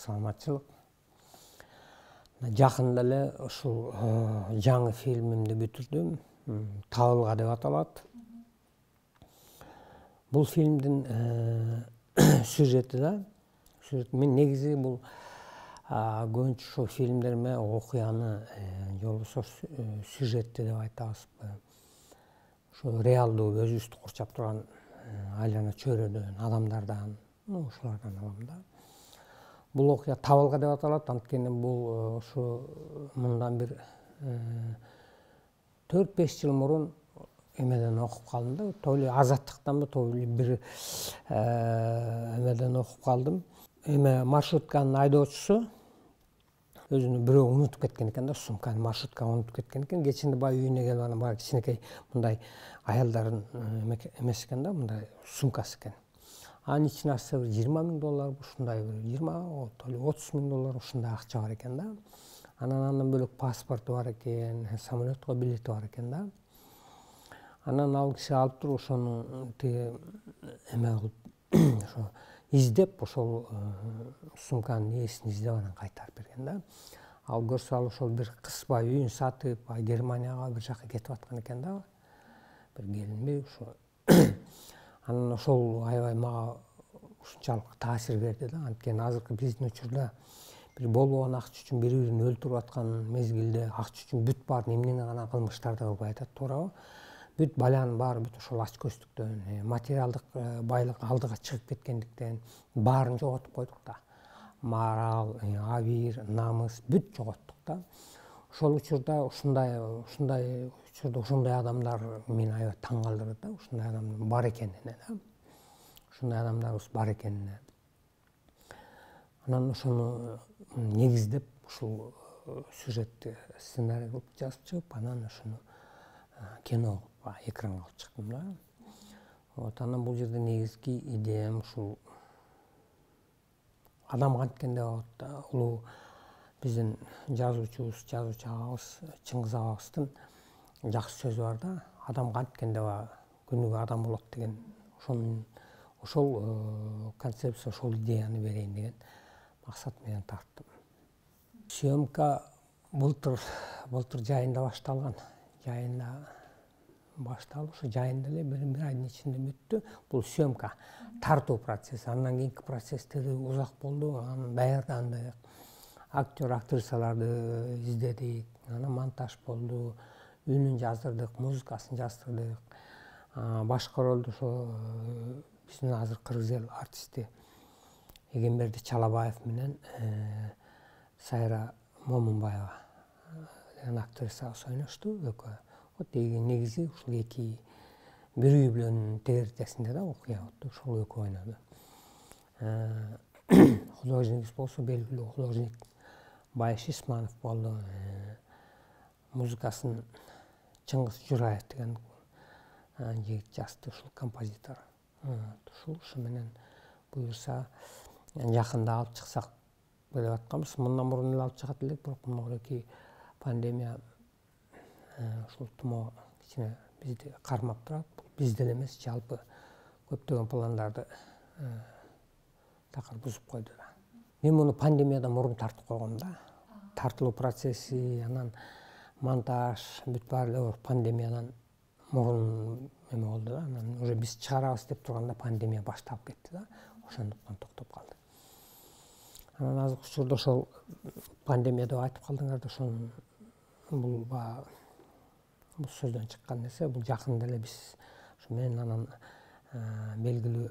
саламатчылык. Жакында эле ушул жаңы фильмимди бүтүрдүм. Табылга деп аталат. Бул фильмдин сюжети мен негизи бул көбүнчө ушул фильмдериме окуяны же болбосо сюжетти деп айтабызбы. Ошо реалдуу өзүбүздү курчап турган айлана чөйрөдөн, адамдардан, ушулардан алам да. Бул окуя табылга деп аталат, анткени бул ушу мындан бир 4-5 жыл мурун эмеден окуп калдым да, то эле Азаттыктанбы, то эле бир эмеден окуп калдым. Эме маршрутканын айдоочусу өзүнү бирөө унутуп кеткен экен да, сумканы, маршрутканы унутуп кеткен экен. Кечинде баягы үйүнө келип анан баягы кичинекей мындай аялдардын эмес экен да, мындай сумкасы экен. Анын ичине ачса бир $20,000 ушундай бир 20, то эле $30,000 ушундай акча бар экен да. Андан бөлөк паспорту бар экен, самолетко билети бар экен да. Анан ал киши алып туруп ошону тиги эме кылып ошо издеп, ошол сумканын ээсин издеп анан кайтарып берген да. Ал көрсө ал ошол бир кыз баягы үйүн сатып, Германияга бир жака кетип аткан экен да. Бир келинби ошо. Анан ошол аябай мага ушунчалык таасир берди да. Анткени азыркы биздин учурда бир болгон акча үчүн бири-бирин өлтүрүп аткан мезгилде акча үчүн бүт баарын эмне гана кылмыштарды кылбай атат, туурабы? Бүт баланын баары бүт ошол ачкөздүктөн, материалдык байлык алдыга чыгып кеткендиктен баарын жоготуп койдук да. Морал, абийир, намыс бүт жоготтук да. Ошол учурда ушундай адамдар мени аябай таң калтырды да, ушундай адамдар бар экенине да. Ушундай адамдарыбыз бар экенине. Анан ошону негиздеп ушул сюжетти сценарий кылып жазып чыгып, анан ошону кино экранга алып чыктым да. Вот анан бул жерде негизги идеям ушул адам канткенде улуу биздин жазуучу агабыз Чыңгыз агабыздын жакшы сөзү бар да. Адам канткенде күнүгө адам болот деген. Ошол концепция, ошол идеяны берейин деген максат менен тарттым. Съемка былтыр жайында башталган. Ушу жайында эле бир айдын ичинде бүттү. Бул съемка, тартуу процесси. Андан кийинки процесстери узак болду. Анан даярдандык. Актер, актрисаларды издедик. Анан монтаж болду. Үнүн жаздырдык, музыкасын жаздырдык. Башка ролду ошо биздин азыр кыргыз эл артисти Эгемберди Чалабаев менен Сайра Момунбаева деген актрисабыз ойношту экөө. Вот негизи ушул эки бир үй бүлөнүн тегеректесинде да окуя болду. Ошол экөө ойноду. Художник болсо белгилүү художник Байыш Исманов болду. Музыкасын Чыңгыз Жураев деген жигит жазды, ушул композитор. Ушу менен буюрса жакында алып чыксак деп атканбыз. Мындан мурун эле алып чыгат элек, бирок мынакей пандемия ушул тумоо кичине бизди кармап турат. Бизде эле эмес, жалпы көптөгөн пландарды такыр бузуп койду да. Мен муну пандемиядан мурун тартып койгом да. Тартылуу процесси, анан монтаж, бүт баары пандемиядан мурун эме болду да. Анан уже биз чыгарабыз деп турганда пандемия башталып кетти да. Ошондуктан токтоп калды. Анан азыркы учурда ошол пандемия деп айтып калдыңар да, ошонун бул сөздөн чыккан нерсе. Бул жакында эле биз ушу менен анан белгилүү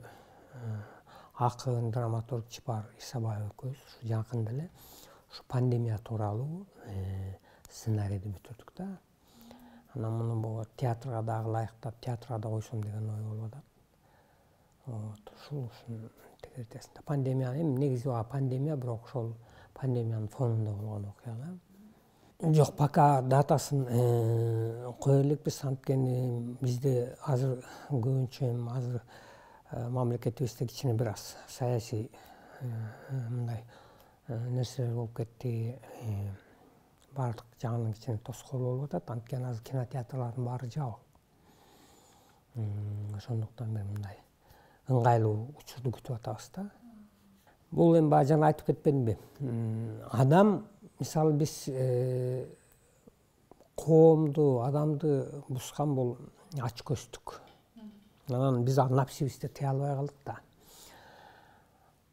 акын, драматург Чапар Исабаев экөөбүз ушу жакында эле ушу пандемия тууралуу сценарийди бүтүрдүк да. Анан муну театрга дагы ылайыктап, театрга да койсом деген ой болуп атат. Вот ушунун тегеректесинде пандемия, эми негизи пандемия, бирок ошол пандемиянын фонунда болгон окуя да. Жок, пока датасын кое элекпиз, анткени бизде азыр көбүнчө азыр мамлекетибизде кичине бир аз саясий мындай нерселер болуп кетти. Баардык жагынан кичине тоскоол болуп атат. Анткени азыр кинотеатрлардын баары жабык. Ошондуктан бир мындай ыңгайлуу учурду күтүп атабыз да. Бул эми баягы жана айтып кетпедимби? Адам, мисалы биз коомду, адамды бузган бул ачкөздүк. Анан биз напсибизди тыя албай калдык да.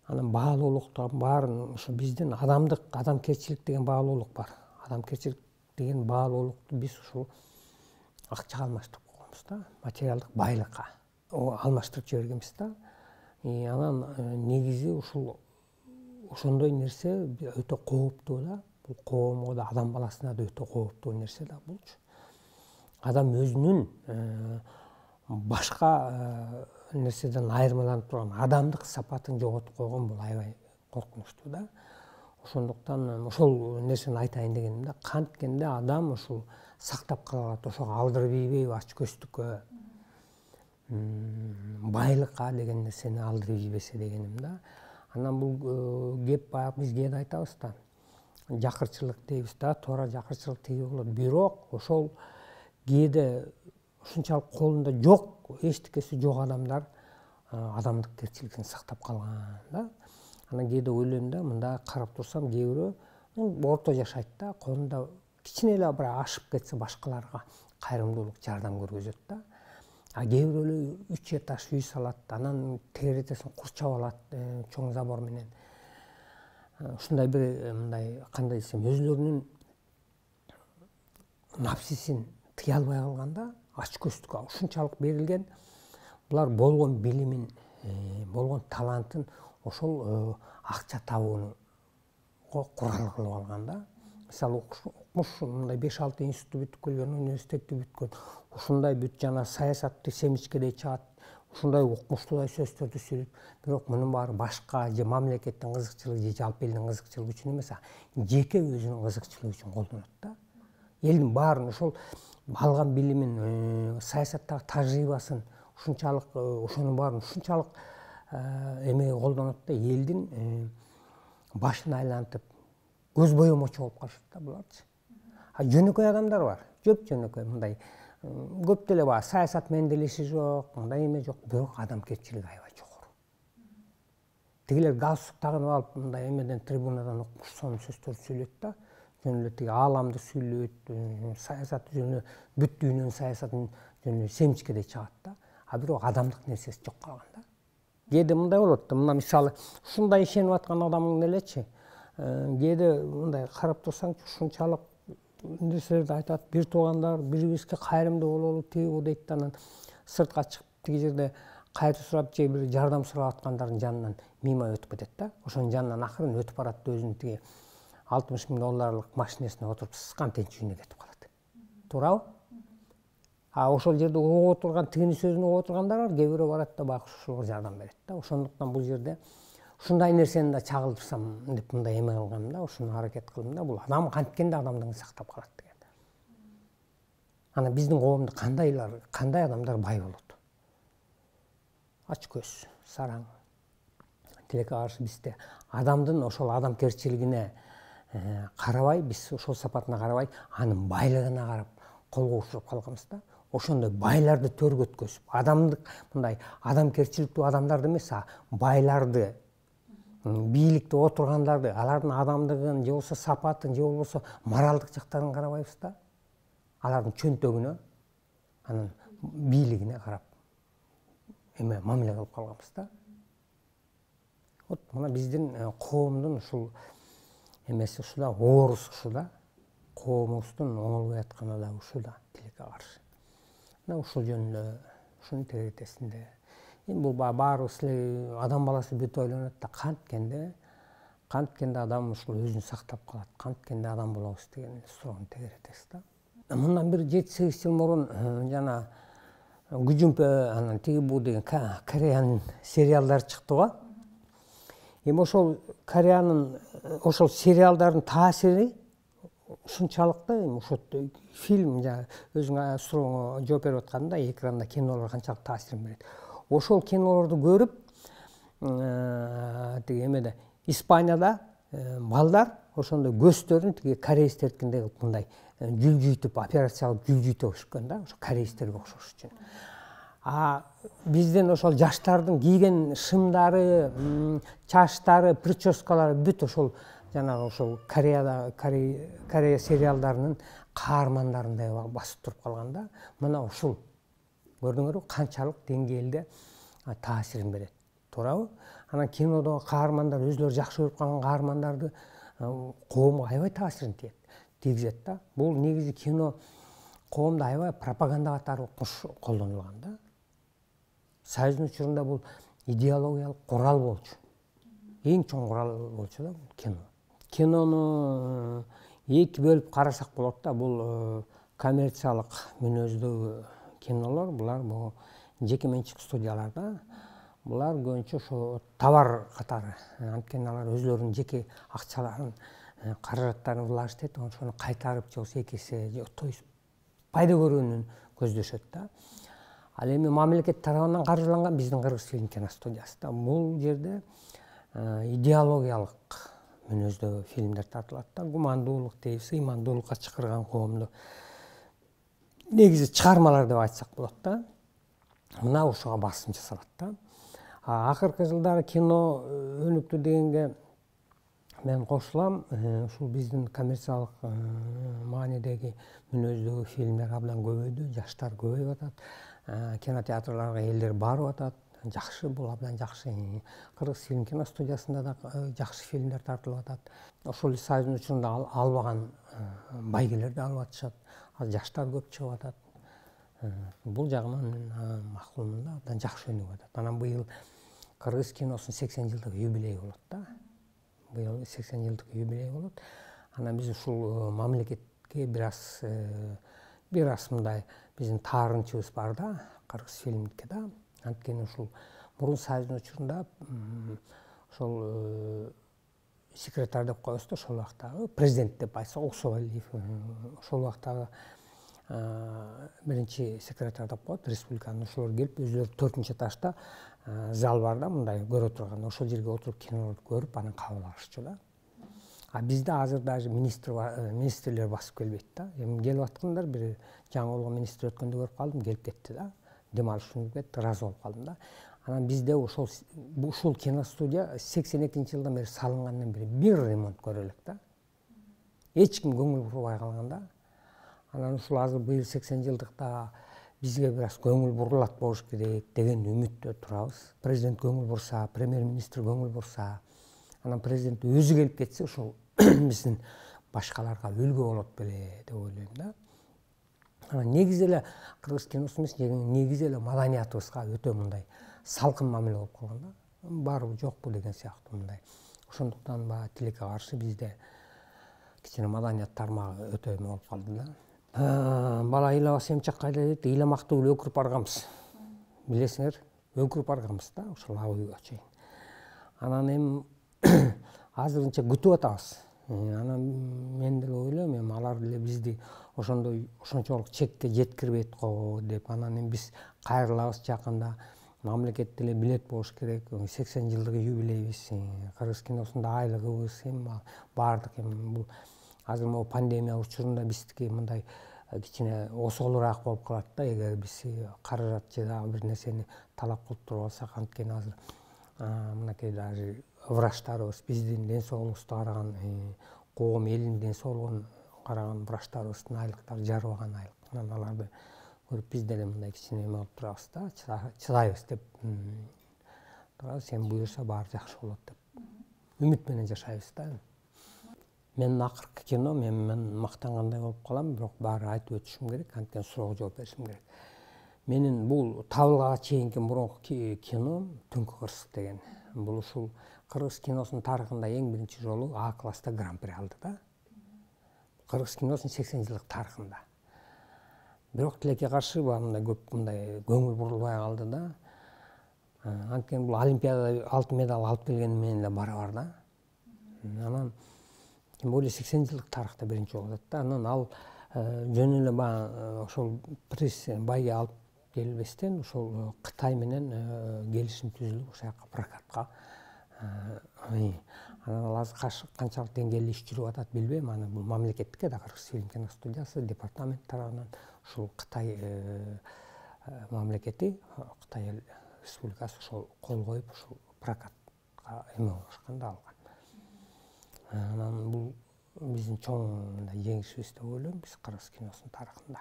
Анан баалуулуктун баарын ушу биздин адамкерчилик деген баалуулук бар. Адамкерчилик деген баалуулукту биз ушул акчага алмаштырып койгонбуз да, материалдык байлыкка алмаштырып жибергенбиз да. Анан негизи ушул ошондой нерсе өтө кооптуу да. Бул коомго да, адам баласына да өтө кооптуу нерсе да булчу. Адам өзүнүн башка нерседен айырмаланып турган адамдык сапатын жоготуп койгон бул аябай коркунучтуу да. Ошондуктан ошол нерсени айтайын дегеним да. Канткенде адам ушул сактап кала алат, ошого алдырып ийбейби, ачкөздүккө, байлыкка деген нерсени алдырып ийбесе дегеним да. Анан бул кеп баягы биз кээде айтабыз да. Жакырчылык дейбиз да, туура жакырчылык тиги болот. Бирок ошол кээде ушунчалык колунда жок, эчтекеси жок адамдар адамдык керчилигин сактап калган да. Анан кээде ойлойм да, мындай карап турсам, кээ бирөө орто жашайт да, колунда кичине эле бир ашып кетсе башкаларга кайрымдуулук, жардам көргөзөт да. А кээ бирөөлөр 3 этаж үй салат, анан тегеретесин курчап алат чоң забор менен. Ушундай бир мындай кандай десем, өзүлөрүнүн напсисин тыя албай калганда, ачкөздүккө ушунчалык берилген, булар болгон билимин, болгон талантын ошол акча табууну курал кылып алган да. Мисалы укмуш мындай 5-6 институтты бүтүп келген, университетти бүткөн, ушундай бүт жана саясатты семичкедей чыгат, ушундай укмуштуудай сөздөрдү сүйлөйт. Бирок мунун баары башка же мамлекеттин кызыкчылыгы же жалпы элдин кызыкчылыгы үчүн эмес, жеке өзүнүн кызыкчылыгы үчүн колдонот да. Элдин баарын ошол алган билимин, саясаттагы тажрыйбасын ушунчалык, ошонун баарын ушунчалык эмеге колдонот да, элдин башын айлантып, көз боемочу болуп калышат да буларчы. Жөнөкөй адамдар бар, жөнөкөй мындай көп деле баягы саясат менен делеши жок, мындай эме жок, бирок адамкерчилиги аябай жогору. Тигилер галстук тагынып алып, мындай эмеден трибунадан укмуш сөздөрдү сүйлөйт да, жөн эле тиги ааламды сүйлөйт, саясат жөн эле бүт дүйнөнүн саясатын жөн эле семичкедей чыгат да. Бирок адамдык нерсеси жок калган да. Кээде мындай болот да, мына мисалы ушундай ишенип аткан адамдын элечи, кээде мындай карап турсаңчы ушунчалык нерселерди айтат, бир туугандар бирибизге кайрымдуу бололу, тиги дейт да, анан сыртка чыгып тиги жерде кайры сурап же бир жардам сурап аткандардын жанынан мимо өтүп кетет да. Ошонун жанынан акырын өтүп барат да, өзүнүн тиги $60.000 машинесине отуруп сыккан тенч үйүнө кетип калат. Туурабы? Ошол жерде угуп отурган, тигинин сөзүн угуп отургандар бар, кээ бирөө барат да баягы ушуларга жардам берет да. Ошондуктан бул жерде ушундай нерсени да чагылдырсам деп мындай эме кылгам да, ушуну аракет кылдым да. Бул адам канткенде адамдыгын сактап калат деген. Анан биздин коомдо кандай адамдар бай болот? Ачкөз, сараң. Тилекке каршы бизде адамдын ошол адамкерчилигине карабай, биз ошол сапатына карабай, анын байлыгына карап колго ушуруп калганбыз да. Ошондой байларды төргөткөзүп, адамдык мындай адамкерчиликтүү адамдарды эмес, байларды, бийликте отургандарды, алардын адамдыгын, же болбосо сапатын, же болбосо моралдык жактарын карабайбыз да. Алардын чөнтөгүнө, анын бийлигине карап эме мамиле кылып калганбыз да. Вот мына биздин коомдун ушул эмеси ушу да, оорусу ушу да. Коомубуздун оңолбой атканы да ушу да, тилекке каршы. Мына ушул жөнүндө, ушунун тегеретесинде. Эми бул баарыбыз эле адам баласы бүт ойлонот да, канткенде адам ушул өзүн сактап калат, канткенде адам болобуз деген суроонун тегеретеси да. Мындан бир 7-8 жыл мурун жана Күжүмпө анан тиги бу деген Кореянын сериалдары чыкты го. Эми ошол Кореянын ошол сериалдардын таасири ушунчалык да, эми ошо фильм өзүңө сурооңо жооп берип атканда, экранда кинолор канчалык таасирин берет. Ошол кинолорду көрүп, тиги эмеде Испанияда балдар ошондой көздөрүн тиги корейстердикиндей мындай жүлжүйтүп, операция кылып жүлжүйтүп өшкөн да, ошо корейстерге окшош үчүн. бизден ошол жаштардын кийген шымдары, чачтары, прическалары бүт ошол жанагы ошол Корея сериалдарынын каармандарындай басып туруп калган да. Мына ушул көрдүңөрбү канчалык деңгээлде таасирин берет, туурабы? Анан кинодогу каармандар өзүлөрү жакшы көрүп калган каармандарды коомго аябай таасирин тийгизет да. Бул негизи кино коомдо аябай пропаганда катары колдонулган да. Союздун учурунда бул идеологиялык курал болчу. Эң чоң курал болчу да кино. Кинону эки бөлүп карасак болот да. Бул коммерциялык мүнөздөгү кинолор, булар жеке менчик студиялар да. Булар көбүнчө ошо товар катары. Анткени алар өзлөрүнүн жеке акчаларын, каражаттарын вложить этип, ошону кайтарып же болбосо эки эсе, то есть пайда көрүүнү көздөшөт да. Ал эми мамлекет тарабынан каржыланган биздин Кыргыз фильм киностудиясы да. Бул жерде идеологиялык мүнөздөгү фильмдер тартылат да. Гумандуулук дейбиз, ыймандуулукка чакырган коомду негизи чыгармалар деп айтсак болот да. Мына ошого басым жасалат да. Акыркы жылдары кино өнүктү дегенге мен кошулам. Ушул биздин коммерциялык маанидеги мүнөздөгү фильмдер абдан көбөйдү, жаштар көбөйүп атат. Кинотеатрларга элдер барып атат. Жакшы, бул абдан жакшы. Кыргыз фильм киностудиясында да жакшы фильмдер тартылып атат. Ошол Союздун учурунда албаган байгелер да алып атышат. Жаштар көп чыгып атат. Бул жагынан мен макулмун да, абдан жакшы өнүгүп атат. Анан быйыл Кыргыз киносунун 80 жылдык юбилейи болот да. Быйыл 80 жылдык юбилей болот. Анан биз ушул мамлекетке бир аз мындай биздин таарынчыбыз бар да, Кыргыз фильмдикке да. Анткени ушул мурун Союздун учурунда ошол секретарь деп коебуз да, ошол убактагы президент деп айтсак Оксобалиев, ошол убактагы биринчи секретарь деп коет республиканын. Ошолор келип өзүлөрү 4-этажда зал бар да, мындай көрө турган. Ошол жерге отуруп кинолорду көрүп, анан кабыл алышчу да. Бизде азыр даже министрлер басып келбейт да. Эми келип аткандар, бир жаңы болгон министр өткөндө көрүп калдым, келип кетти да. Дем алыш үчүн кетти, ыраазы болуп калдым да. Анан бизде ушул киностудия 82-жылдан бери салынгандан бери бир ремонт көрө элек да. Эч ким көңүл бурбай калган да. Анан ушул азыр быйыл 80 жылдыкта бизге бир аз көңүл бурулат болуш керек деген үмүттө турабыз. Президент көңүл бурса, премьер-министр көңүл бурса, анан президент өзү келип кетсе, ошол биздин башкаларга үлгү болот беле деп ойлойм да. Анан негизи эле кыргыз киносу эмес, негизи эле маданиятыбызга өтө мындай салкын мамиле болуп калган да. Барбы жокпу деген сыяктуу мындай. Ошондуктан тилекке каршы бизде кичине маданият тармагы өтө эме болуп калды да. Бала ыйлабас эмчек кайда дейт, ыйламак түгүл өкүрүп барганбыз. Билесиңер, өкүрүп барганбыз да, ошол абыйга чейин. Анан эми азырынча күтүп атабыз. Анан мен деле ойлойм, эми алар деле бизди ошончолук чекке жеткирбейт го деп. Анан эми биз кайрылабыз жакында. Мамлекет деле билет болуш керек. 80 жылдык юбилейбиз. Кыргыз киносунда айлыгыбыз, эми баардык эми бул азыр могу пандемия учурунда биздики мындай кичине осолураак болуп калат да, эгер биз каражат же дагы бир нерсени талап кылып туруп алсак. Анткени азыр мынакей даже врачтарыбыз биздин ден соолугубузду караган, коом элдин ден соолугун караган врачтарыбыздын айлыктары жарыбаган айлык. Анан аларды көрүп биз деле мындай кичине эме болуп турабыз да, чыдайбыз деп турабыз. Сен буюрса баары жакшы болот деп үмүт менен жашайбыз да. Менин акыркы кино, мен мактангандай болуп калам, бирок баары айтып өтүшүм керек, анткени суроого жооп беришим керек. Менин бул табылгага чейинки мурунку кином Түнкү кырсык деген. Бул ушул кыргыз киносунун тарыхында эң биринчи жолу А класста гран-при алды да. Кыргыз киносунун 80 жылдык тарыхында. Бирок тилекке каршы мындай көп мындай көңүл бурулбай калды да. Анткени бул Олимпиадада алтын медаль алып келгени менен эле барабар да. Анан тем более 80 жылдык тарыхта биринчи болуп атат да. Анан ал жөн эле ошол приз байге алып келбестен ошол Кытай менен келишим түзүлүп ошол жака прокатка. Анан ал азыр канчалык деңгээлде иш жүрүп атат билбейм. Аны бул мамлекеттикке да Кыргыз фильм киностудиясы департамент тарабынан ушул Кытай мамлекети Кытай Эл Республикасы ошол кол коюп ушул прокатка эме болушканда алган. Анан бул биздин чоң мындай жеңишибиз деп ойлойм биз кыргыз киносунун тарыхында.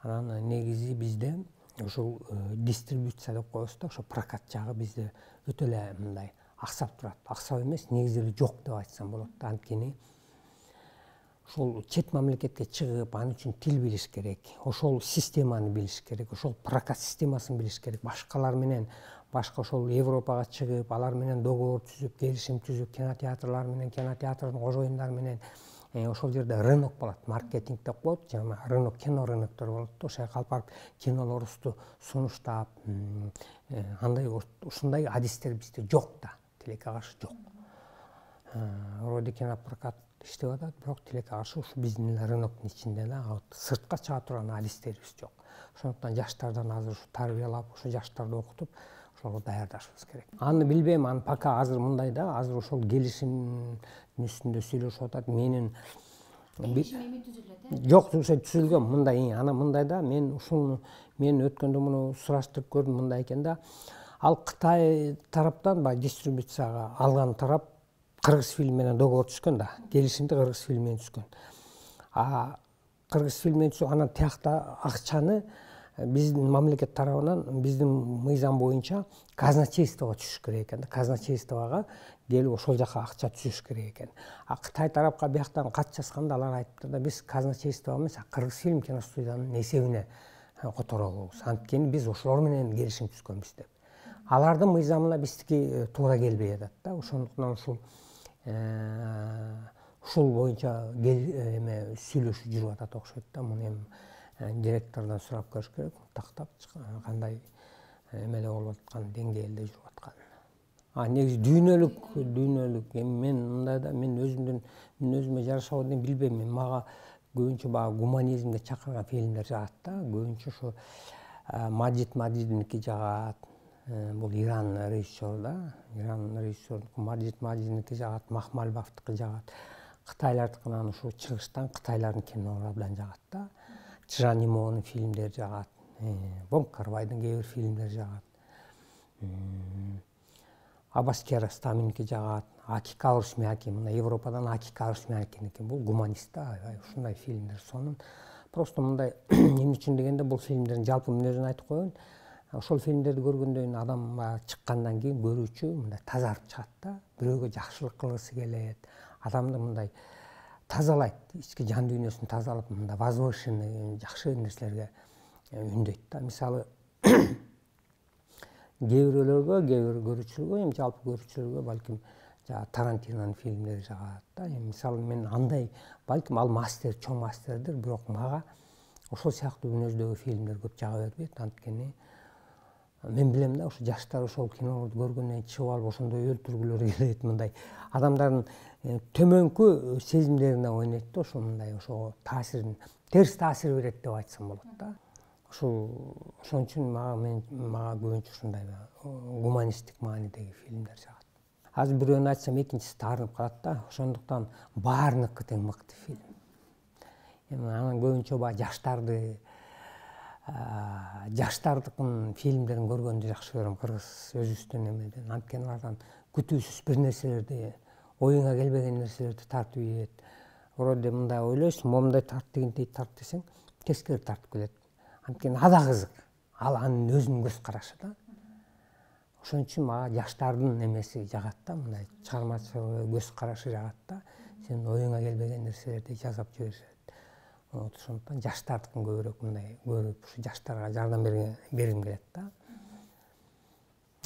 Анан негизи бизде ушул дистрибуция деп коебуз да, ошо прокат жагы бизде өтө эле мындай аксап турат. Аксап эмес, негизи эле жок деп айтсам болот да. Анткени ошол чет мамлекетке чыгып, ал үчүн тил билиш керек, ошол системаны билиш керек, ошол прокат системасын билиш керек. Башкалар менен, башка ошол Европага чыгып, алар менен договор түзүп, келишим түзүп, кинотеатрлар менен, кинотеатрдын кожоюндары менен ошол жерде рынок болот, маркетинг деп коет, жана рынок, кино рыноктор болот да. Ошол жака алып барып кинолорубузду сунуштап, андай ушундай адистер бизде жок да, тилекке каршы жок. Вроде кинопрокат иштеп атат, бирок тилекке каршы ушу биздин рыноктун ичинде да, сыртка чыга турган адистерибиз жок. Ошондуктан жаштардан азыр ушу тарбиялап, ошо жаштарды окутуп, ошолго даярдашыбыз керек. Аны билбейм, аны пока азыр мындай да, азыр ошол келишимдин үстүндө сүйлөшүп атат. Менин жок, түзүлгөн мындай, ана мындай да, мен өткөндө муну сураштырып көрдүм, мындай экен да. Ал Кытай тараптан баягы дистрибуцияга алган тарап Кыргыз фильм менен договор түзгөн да, келишимди Кыргыз фильм менен түзгөн. Кыргыз фильм менен түзүп, анан тиякта акчаны биздин мамлекет тарабынан, биздин мыйзам боюнча казначействого түшүш керек экен да, казначействого келип ошол жака акча түзүш керек экен. Кытай тарапка бияктан кат жазганда алар айтты да, биз казначейство эмес, Кыргыз фильм киностудиянын эсебине которобуз. Анткени биз ошолор менен келишим түзгөнбүз деп. Алардын мыйзамына биздики туура келбей атат да. Ошондуктан ушул боюнча эме сүйлөшүү жүрүп атат окшойт да. Муну эми директордон сурап көрүш керек, тактап кандай эмеле болуп аткан, деңгээлде жүрүп аткан. Негизи дүйнөлүк эми мен мындай да, мен өзүмө жараша деп билбейм. Мага көбүнчө баягы гуманизмге чакырган фильмдер жагат да. Көбүнчө ошо Маджидники жагат. Бул Иран режиссер да. Иран режиссер Маджидники жагат, Махмалбаевдики жагат. Кытайлардыкынан ушу чыгыштан Кытайлардын кинолору абдан жагат да. Чжанимонун фильмдери жагат. Вонг Кар-вайдын кээ бир фильмдери жагат. Аббас Киаростаминики жагат. Аки Каурушмяки, мына Европадан Аки Каурушмякиники, бул гуманист да, ушундай фильмдер. Сонун просто мындай эмне үчүн дегенде бул фильмдердин жалпы мүнөзүн айтып коеюн. Ошол фильмдерди көргөндөн кийин адам чыккандан кийин көрүүчү мындай тазарып чыгат да. Бирөөгө жакшылык кылгысы келет. Адамды мындай тазалайт, ички жан дүйнөсүн тазалап, мындай возвышенный, жакшы нерселерге үндөйт да. Мисалы кээ бирөөлөргө, кээ бир көрүүчүлөргө, эми жалпы көрүүчүлөргө балким Тарантинонун фильмдери жагат да. Мисалы мен андай, балким ал мастер, чоң мастердир, бирок мага ошол сыяктуу мүнөздөгү фильмдер көп жага бербейт. Анткени мен билем да, ошо жаштар ошол кинолорду көргөндөн кийин чыгып алып ошондой өлтүргүлөрү келет, мындай адамдардын төмөнкү сезимдерине ойнойт да, ошо мындай ошого таасирин, терс таасир берет деп айтсам болот да. Ошон үчүн мага көбүнчө ушундай гуманисттик маанидеги фильмдер жагат. Азыр бирөөнү айтсам экинчиси таарынып калат да. Ошондуктан баарыныкы тең мыкты фильм. Эми анан көбүнчө баягы жаштардыкын фильмдерин көргөндү жакшы көрөм, кыргыз өзүбүздүн эмеден. Анткени алардан күтүүсүз бир нерселерди, оюңа келбеген нерселерди тартып ийет. Вроде мындай ойлойсуң, момундай тарт дегендей тарт десең, тескери тартып келет. Анткени ада кызык, ал анын өзүнүн көз карашы да. Ошон үчүн мага жаштардын эмеси жагат да, мындай чыгармачылыгы, көз карашы жагат да. Сенин оюңа келбеген нерселерди жасап жиберишет. Ошондуктан жаштардыкын көбүрөөк мындай көрүп, ушу жаштарга жардам бергим келет да.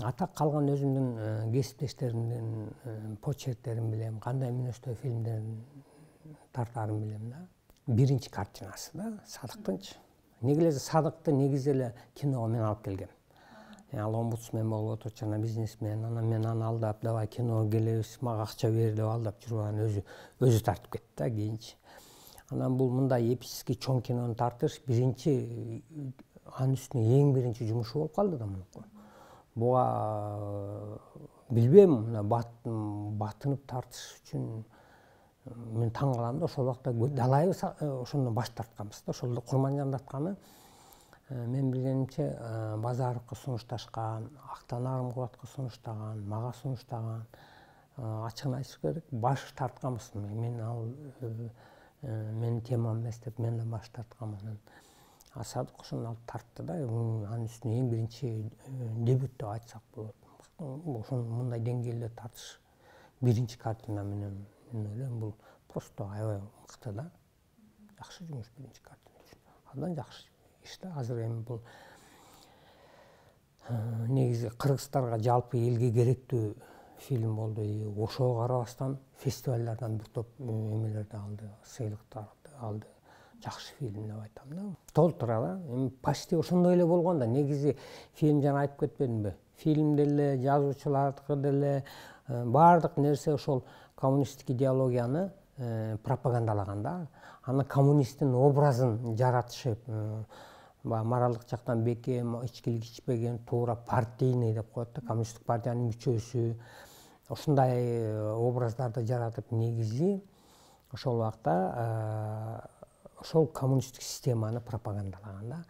Ата калган өзүмдүн кесиптештеримдин почерктерин билем, кандай мүнөздө фильмдерин тартаарын билем да. Биринчи картинасы да, Садыктынчы. Неге эле Садыкты негизи эле киного мен алып келгем. Ал омбудсмен болуп отурчу, жана бизнесмен, анан мен аны алдап, давай киного келебиз, мага акча бер деп алдап жүрүп, анан өзү тартып кетти да кийинчи. Анан бул мындай эпический чоң кинону тартыш биринчи, анын үстүнө эң биринчи жумушу болуп калды да мунуку. Буга билбейм, батынып тартыш үчүн мен таң калам да. Ошол убакта далайбы ошондон баш тартканбыз да. Ошол Курманжандын атканы Мен билгенимче Базаровго сунушташкан, Актан Арымкулатка сунуштаган, мага сунуштаган. Ачыгын айтыш керек, баш тартканбыз. Мен ал менин темам эмес деп мен да баш тартканмын. Садык ошону алып тартты да, анын үстүнө эң биринчи дебют деп айтсак болот. Ошону мындай деңгээлде тартыш биринчи картина менен мен ойлойм бул просто аябай мыкты да. Жакшы жумуш биринчи картина үчүн. Абдан жакшы иш да. Азыр эми бул негизи кыргыздарга жалпы элге керектүү фильм болду. Ошого карабастан фестивалдардан бир топ эмелерди алды, сыйлыктарды алды. Жакшы фильм деп айтам да. Толтура эми почти ошондой эле болгон да. Негизи фильм жана айтып кетпедимби? Фильм деле, жазуучулардыкы деле баардык нерсе ошол коммунисттик идеологияны пропагандалаган да. Аны коммунисттин образын жаратышып, моралдык жактан бекем, ичкилик ичпеген, туура партийный деп коет да, коммунисттик партиянын мүчөсү. Ушундай образдарды жаратып, негизи ошол убакта ошол коммунисттик системаны пропагандалаган да.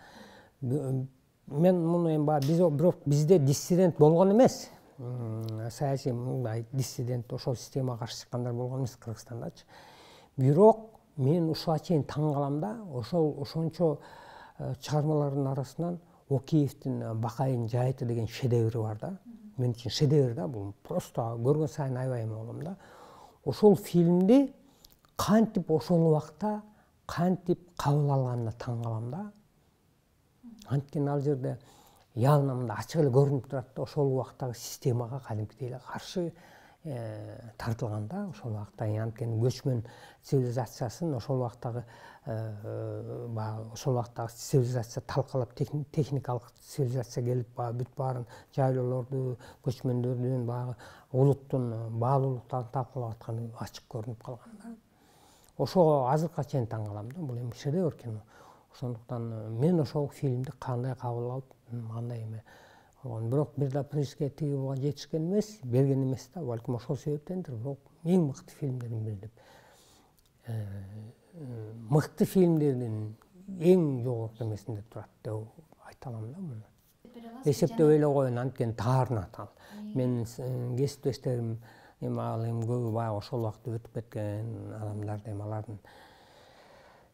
Мен муну эми бирок бизде диссидент болгон эмес. Саясий мындай диссидент ошол системага каршы чыккандар болгон эмес Кыргызстандачы. Бирок мен ушуга чейин таң калам да, ошончо чыгармалардын арасынан Океевдин Бакайдын жайыты деген шедеври бар да. Мен үчүн шедевр да бул. Просто көргөн сайын аябай эме болом да. Ошол фильмди кантип ошол убакта кантип кабыл алганына таң калам да. Анткени ал жерде явно мында ачык эле көрүнүп турат да, ошол убактагы системага кадимкидей эле каршы тартылган да. Ошол убакта анткени көчмөн цивилизациясын ошол убактагы цивилизация талкалап, техникалык цивилизация келип бүт баарын жайлоолорду, көчмөндөрдүн, улуттун баалуулуктарын талкалап атканы ачык көрүнүп калган да. Ошого азыркыга чейин таң калам да. Бул эми шедевр кино. Ошондуктан мен ошол фильмди кандай кабыл алып, кандай эме болгон. Бирок бир да призге тиги буга жетишкен эмес, берген эмес да. Балким ошол себептендир. Бирок эң мыкты фильмдердин бири деп. Мыкты фильмдердин эң жогорку эмесинде турат деп айта алам да муну. Эсептеп эле коеюн, анткени таарына ал. Менин кесиптештерим эми көбү баягы ошол убакта өтүп кеткен адамдар эми алардын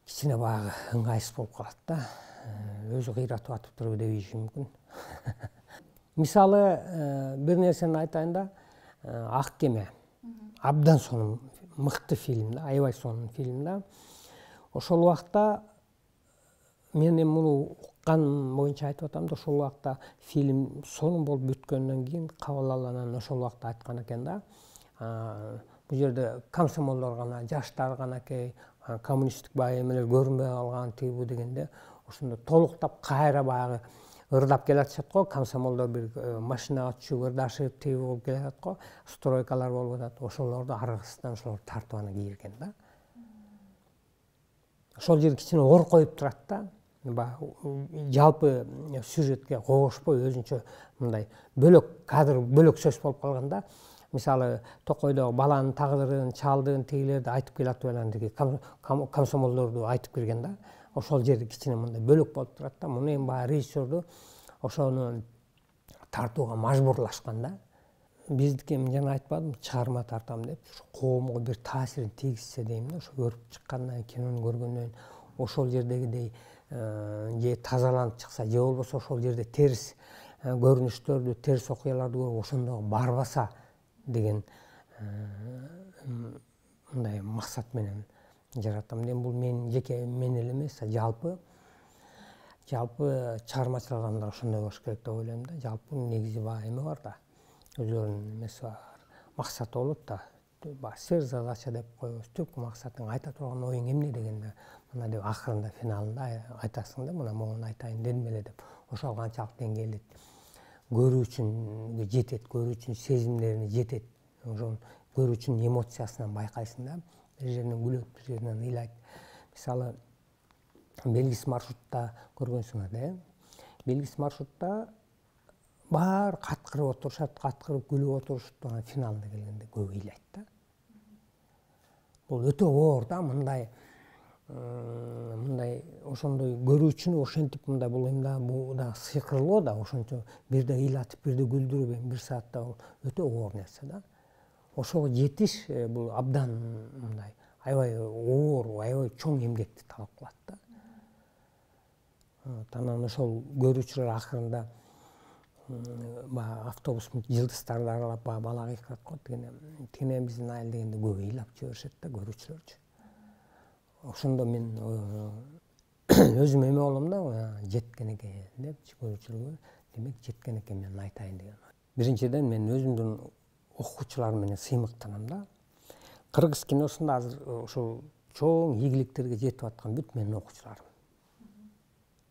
кичине баягы ыңгайсыз болуп калат да. Өзү кыйратып атып туруп дебейиши мүмкүн. Мисалы, бир нерсени айтайын да, Ак кеме абдан сонун мыкты фильм да, аябай сонун фильм да. Ошол убакта мен эми муну уккан боюнча айтып атам да, ошол убакта фильм сонун болуп бүткөндөн кийин кабыл алганан ошол убакта айткан экен да. Бул жерде комсомолдор гана, жаштар гана коммунисттик баягы эмелер көрүнбөй калган тиги дегенде, ошондо толуктап кайра баягы ырдап келатышат го, комсомолдор бир машинага түшүп ырдашып тиги болуп келатат го, стройкалар болуп атат. Ошолорду аргысыздан ошолор тартып аны кийирген да. Ошол жер кичине ор коюп турат да. Жалпы сюжетке когошпой өзүнчө мындай бөлөк кадр, бөлөк сөз болуп калган да. Мисалы, Токойдогу баланын тагдырын, чалдыгын, тигилерди айтып келатып эле комсомолдорду айтып кирген да. Ошол жерде кичине мындай бөлөк болуп турат да. Муну эми баягы режиссерду ошону тартууга мажбурлашкан да. Биздики эми жана айтпадым, чыгарма тартам деп, коомго бир таасирин тийгизсе дейм да. Ошо көрүп чыккандан, кинону көргөндөн ошол жердегидей же тазаланып чыкса, же болбосо ошол жерде терс көрүнүштөрдү, терс окуяларды көрүп ошондо барбаса деген мындай максат менен жаратам. Эми бул мен жеке мен эле эмес, жалпы чыгармачыл адамдар ошондой болуш керек деп ойлойм да. Жалпы негизи баягы эме бар да. Өзүлөрүнүн эмеси бар, максаты болот да. Сер задача деп коебуз. Түпкү максатың, айта турган оюң эмне дегенде, мына деп акырында финалында айтасың да, мына могуну айтайын дедим эле деп. Ошол канчалык деңгээлде көрүүчүнгө жетет, көрүүчүнүн сезимдерине жетет. Ошол көрүүчүнүн эмоциясынан байкайсың да. Бир жеринен күлөт, бир жеринен ыйлайт. Мисалы, Белгисиз маршрутта көргөнсүңөр да. Белгисиз маршрутта баары каткырып отурушат, каткырып күлүп отурушуп, анан финалына келгенде көп ыйлайт да. Бул өтө оор да, мындай мындай ошондой көрүүчүнү ошентип мындай бул эми да бул да сыйкырлоо да ошончо бирде ыйлатып бирде күлдүрүп эми 1 саатта бул өтө оор нерсе да. Ошого жетиш бул абдан мындай аябай оор, аябай чоң эмгекти талап кылат да. Анан ошол көрүүчүлөр акырында баягы автобустун жылдыздарды аралап баягы бала кыйкырат го, тигине биздин айыл дегенде көп ыйлап жиберишет да көрүүчүлөрчү. Ошондо мен өзүм эме болом да, жеткен экен депчи көрүүчүлөргө, демек жеткен экен мен айтайын деген. Биринчиден мен өзүмдүн окуучуларым менен сыймыктанам да. Кыргыз киносунда азыр ошол чоң ийгиликтерге жетип аткан бүт менин окуучуларым.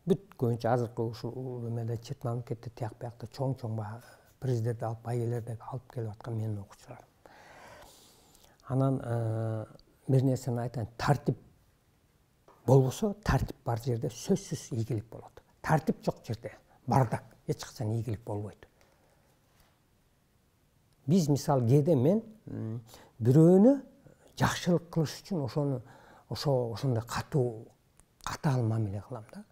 Бүт көбүнчө азыркы ушул эмеде чет мамлекетте тияк биякта чоң баягы приздерди алып, байгелерди алып келип аткан менин окуучуларым. Анан бир нерсени айтайын, тартип болбосо, тартип бар жерде сөзсүз ийгилик болот. Тартип жок жерде бардак, эч качан ийгилик болбойт. Биз мисалы кээде мен бирөөнү жакшылык кылыш үчүн ошондой катаал мамиле кылам да.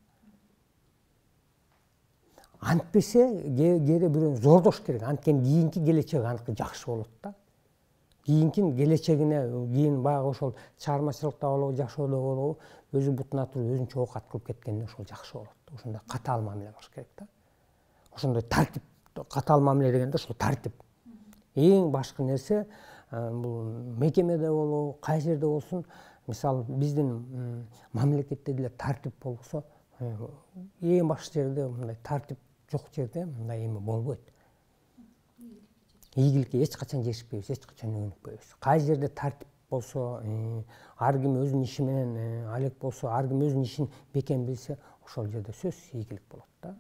Антпесе кээде бирөөнү зордош керек, анткени кийинки келечеги аныкы жакшы болот да. Кийинки келечегине, кийин баягы ошол чыгармачылыкта болобу, жашоодо болобу, өзү бутуна туруп өзүнчө ок аткылып кеткенде ошол жакшы болот. Ошондой катаал мамиле кылыш керек да. Ошондой тартип, катаал мамиле дегенде ошол тартип. Эң башкы нерсе бул мекемеде болобу, кай жерде болсун, мисалы биздин мамлекетте деле тартип болсо, эң башкы жерде мындай тартип жок жерде мындай эме болбойт. Ийгиликке эч качан жетишпейбиз, эч качан өнүкпөйбүз. Кай жерде тартип болсо, ар ким өзүнүн иши менен алек болсо, ар ким өзүнүн ишин бекем билсе, ошол жерде сөзсүз ийгилик болот да.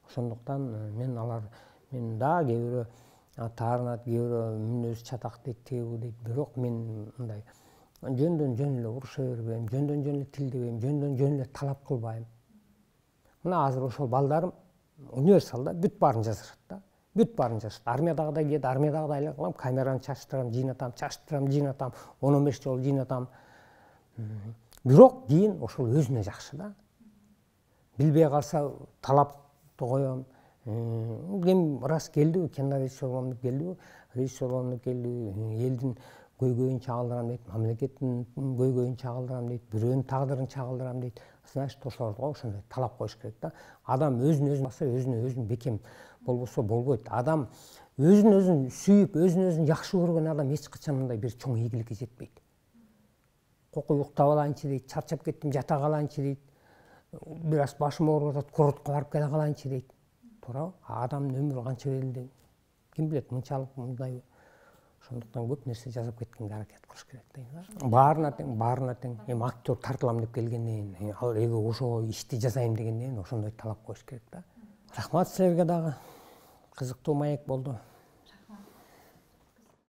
Ошондуктан мен да кээ бирөө таарынат, кээ бирөө мүнөзү чатак дейт, тиги дейт, бирок мен мындай жөндөн жөн эле уруша бербейм, жөндөн жөн эле тилдебейм, жөндөн жөн эле талап кылбайм. Мына азыр ошол балдарым универсалда бүт баарын жазышат да. Бүт баарын жазышат. Армиядагыдай кээде армиядагыдай эле кылам, камераны чачтырам, жыйнатам, 15 жолу жыйнатам. Бирок кийин ошол өзүнө жакшы да. Билбей калса талапты коем. Ким рас келдиби, кинорежиссер болом деп келдиби, режиссер болом деп келдиби, элдин көйгөйүн чагылдырам дейт, мамлекеттин көйгөйүн чагылдырам дейт, бирөөнүн тагдырын чагылдырам дейт. Значит, ошолорго ошондой талап коюш керек да. Адам өзүн баса, өзүнө бекем болбосо болбойт. Адам өзүн сүйүп, өзүн жакшы көргөн адам эч качан мындай бир чоң ийгиликке жетпейт. Кокуй уктап алайынчы дейт, чарчап кеттим, жата калайынчы дейт. Бир аз башым ооруп атат, курортко барып келе калайынчы дейт. Туурабы? Адамдын өмүрү канча берилди? Ким билет, мынчалык мындай. Ошондуктан көп нерсе жасап кеткенге аракет кылыш керек дейм. Баарына тең. Эми актер тартылам деп келгенден кийин, ал эги ошо ишти жасайм дегенден кийин ошондой талап коюш керек да. Рахмат силерге дагы. Кызыктуу маек болду.